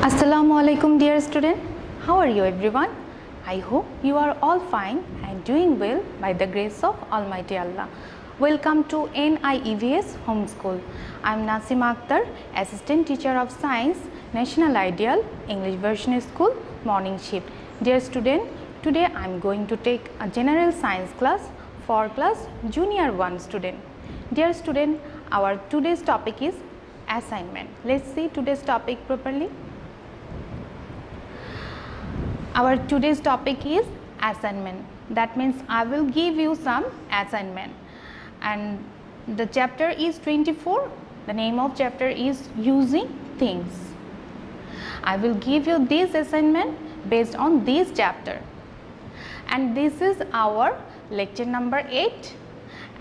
Assalamu alaikum dear student. How are you everyone? I hope you are all fine and doing well by the grace of Almighty Allah. Welcome to NIEVS Homeschool. I am Nasima Akter, Assistant Teacher of Science, National Ideal, English Version School, Morning Shift. Dear student, today I am going to take a general science class for class Junior 1 student. Dear student, our today's topic is assignment. Let's see today's topic properly. Our today's topic is assignment. That means I will give you some assignment, and the chapter is 24. The name of chapter is using things. I will give you this assignment based on this chapter, and this is our lecture number 8,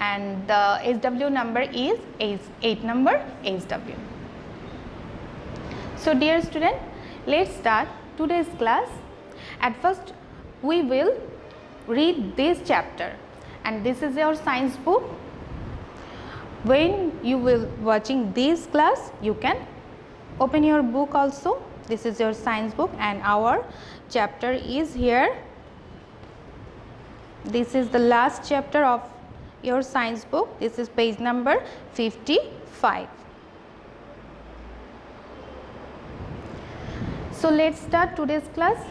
and the SW number is 8 number SW. So dear student, let's start today's class. At first we will read this chapter, and this is your science book. When you will watching this class, you can open your book also. This is your science book and our chapter is here. This is the last chapter of your science book. This is page number 55. So let's start today's class.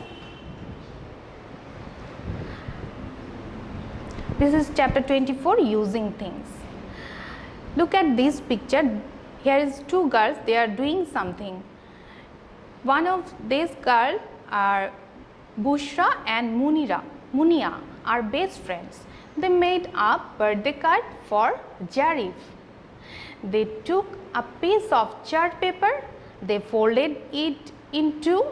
This is chapter 24, using things. Look at this picture. Here is two girls. They are doing something. One of these girls are Bushra and Munia are best friends. They made a birthday card for Jarif. They took a piece of chart paper. They folded it in two.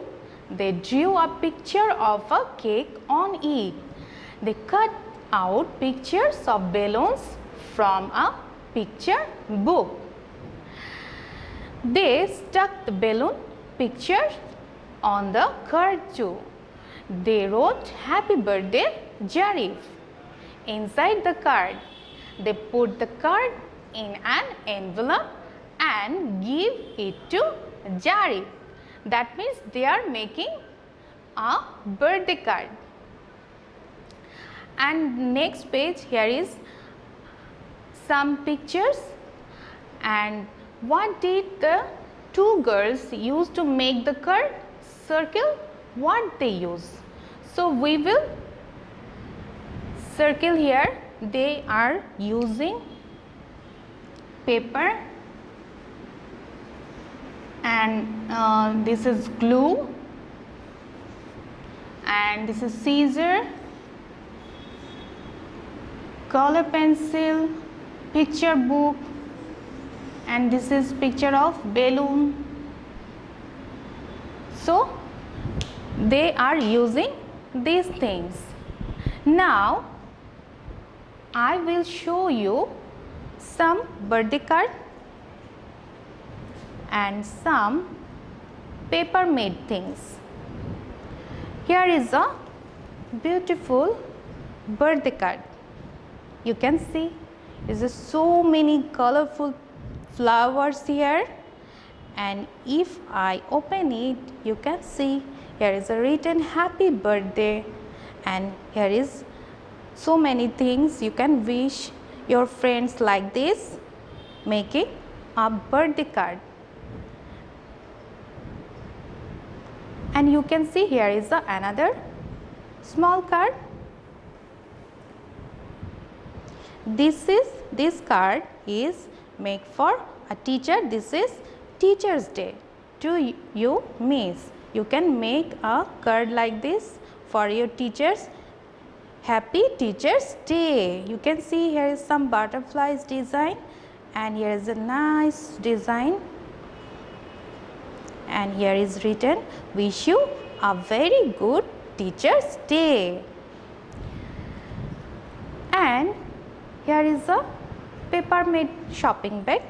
They drew a picture of a cake on it. They cut out pictures of balloons from a picture book. They stuck the balloon picture on the card too. They wrote "Happy Birthday, Jarif" inside the card. They put the card in an envelope and give it to Jarif. That means they are making a birthday card. And next page, here is some pictures, and what did the two girls use to make the card? Circle what they use. So we will circle here. They are using paper, and this is glue, and this is scissor, color pencil, picture book, and this is picture of balloon. So they are using these things. Now I will show you some birthday card and some paper made things. Here is a beautiful birthday card. You can see there is so many colorful flowers here, and if I open it, you can see here is a written "Happy Birthday", and here is so many things you can wish your friends like this, making a birthday card. And you can see here is another small card. This card is made for a teacher. This is Teacher's Day. To you, Miss. You can make a card like this for your teachers. Happy Teacher's Day. You can see here is some butterflies design, and here is a nice design, and here is written "Wish you a very good Teacher's Day." And here is a paper made shopping bag,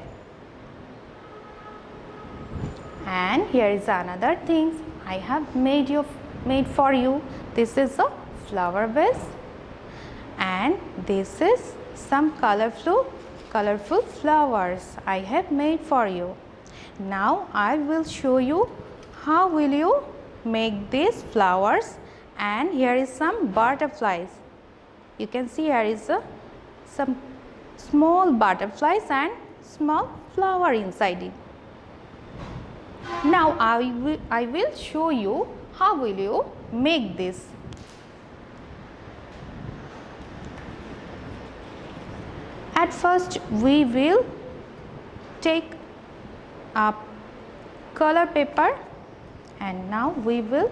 and here is another thing I have made for you. This is a flower vase, and this is some colorful flowers I have made for you. Now I will show you how will you make these flowers? And here is some butterflies. You can see here is some small butterflies and small flower inside it. Now I will show you how will you make this. At first we will take a color paper and now we will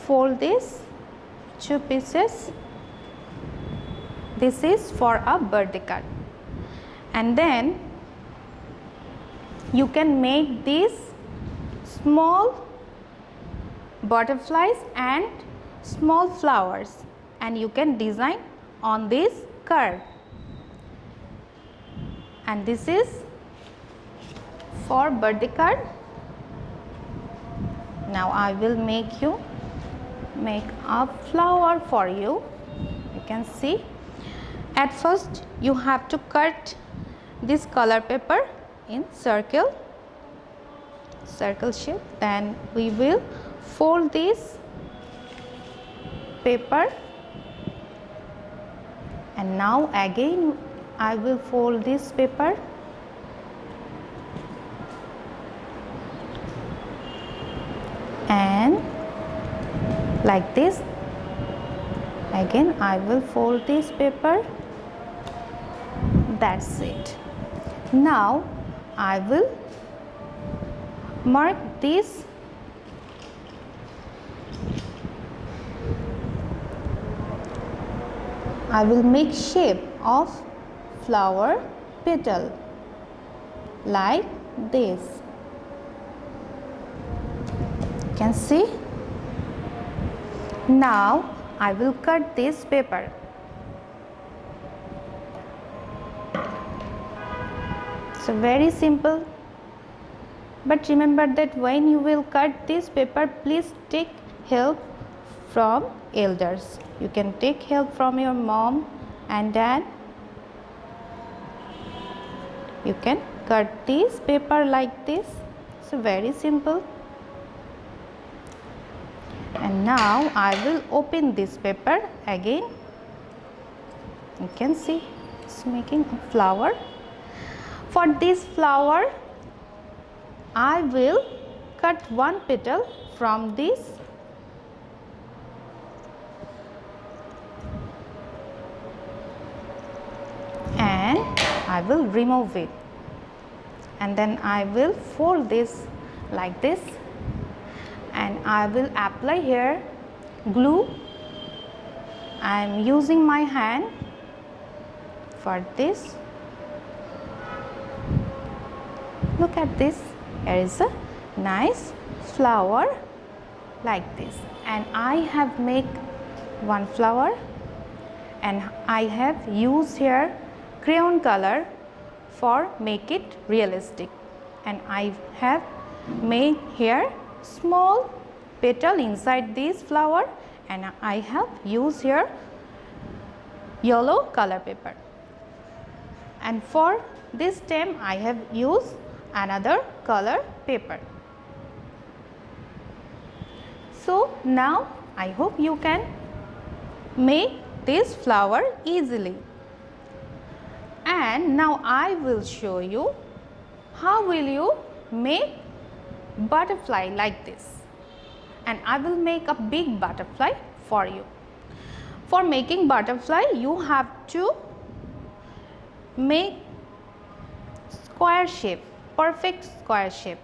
fold this 2 pieces. This is for a birthday card, and then you can make these small butterflies and small flowers, and you can design on this card. And this is for birthday card. Now I will make a flower for you. You can see. At first you have to cut this color paper in circle shape. Then we will fold this paper, and now again I will fold this paper, and like this again I will fold this paper. That's it. Now I will mark this I will make shape of flower petal like this. You can see. Now I will cut this paper. So very simple, but remember that when you will cut this paper, please take help from elders. You can take help from your mom and dad. You can cut this paper like this. So very simple. And now I will open this paper again. You can see it's making a flower. For this flower I will cut one petal from this and I will remove it, and then I will fold this like this, and I will apply here glue. I am using my hand for this. Look at this, here is a nice flower like this, and I have made one flower, and I have used here crayon color for make it realistic, and I have made here small petal inside this flower, and I have used here yellow color paper, and for this stem I have used another color paper. So now I hope you can make this flower easily. And now I will show you how will you make butterfly like this, and I will make a big butterfly for you. For making butterfly you have to make square shape, perfect square shape.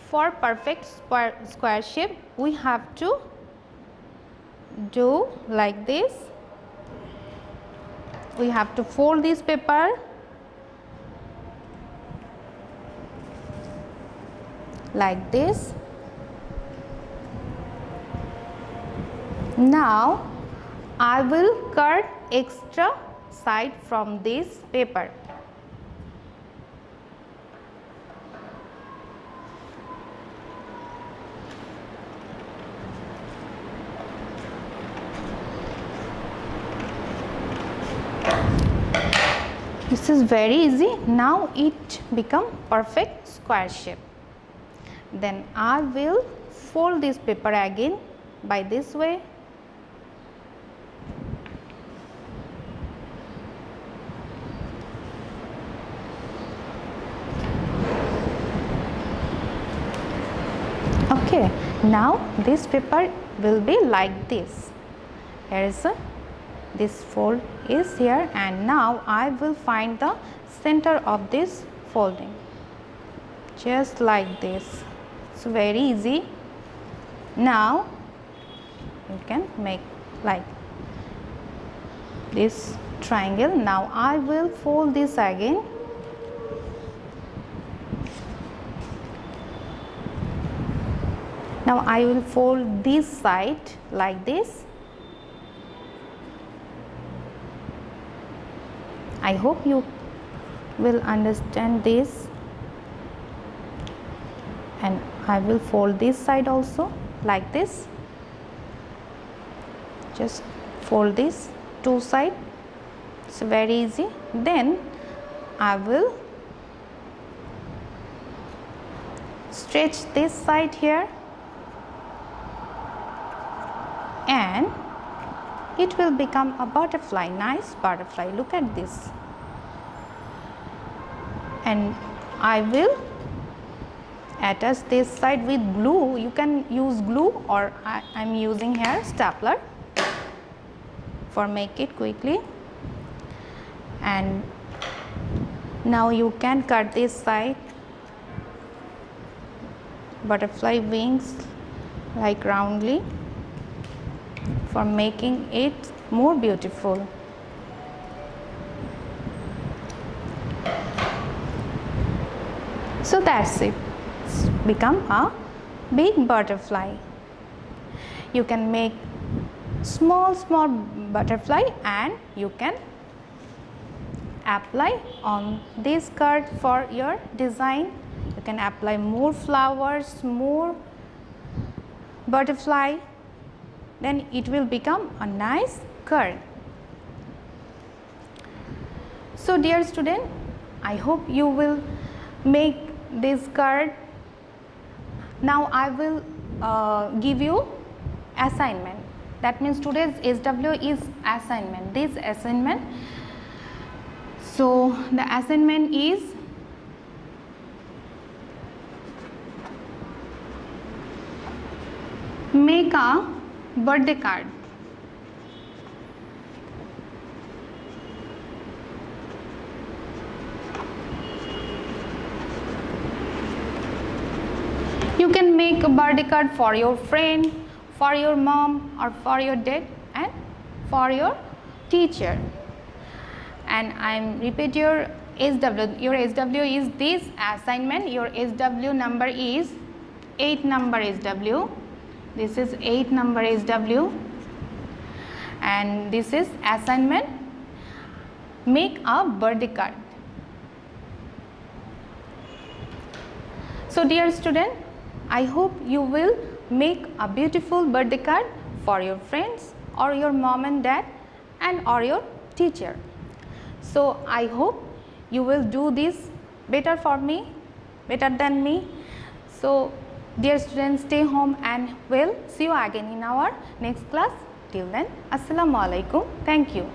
For perfect square shape we have to do like this. We have to fold this paper like this. Now I will cut extra side from this paper. This is very easy. Now it become perfect square shape. Then I will fold this paper again by this way. Okay, now this paper will be like this. Here is this fold is here, and now I will find the center of this folding, just like this. It's very easy. Now you can make like this triangle. Now I will fold this again. Now I will fold this side like this. I hope you will understand this. And I will fold this side also like this. Just fold this two side. It's very easy. Then I will stretch this side here, and it will become a butterfly, nice butterfly. Look at this. And I will attach this side with glue. You can use glue, or I am using here stapler for make it quickly. And now you can cut this side, butterfly wings, like roundly, for making it more beautiful. So that's it. It's become a big butterfly. You can make small butterfly, and you can apply on this card for your design. You can apply more flowers, more butterfly, then it will become a nice card. So dear student, I hope you will make this card. Now I will give you assignment. That means today's SW is assignment. This assignment. So the assignment is make a birthday card. You can make a birthday card for your friend, for your mom, or for your dad, and for your teacher. And I am repeat your SW. Your SW is this assignment. Your SW number is 8 number SW. This is 8 number SW, and this is assignment. Make a birthday card. So dear student, I hope you will make a beautiful birthday card for your friends, or your mom and dad, and or your teacher. So I hope you will do this better for me, better than me. So dear students, stay home, and we'll see you again in our next class. Till then, Assalamu alaikum. Thank you.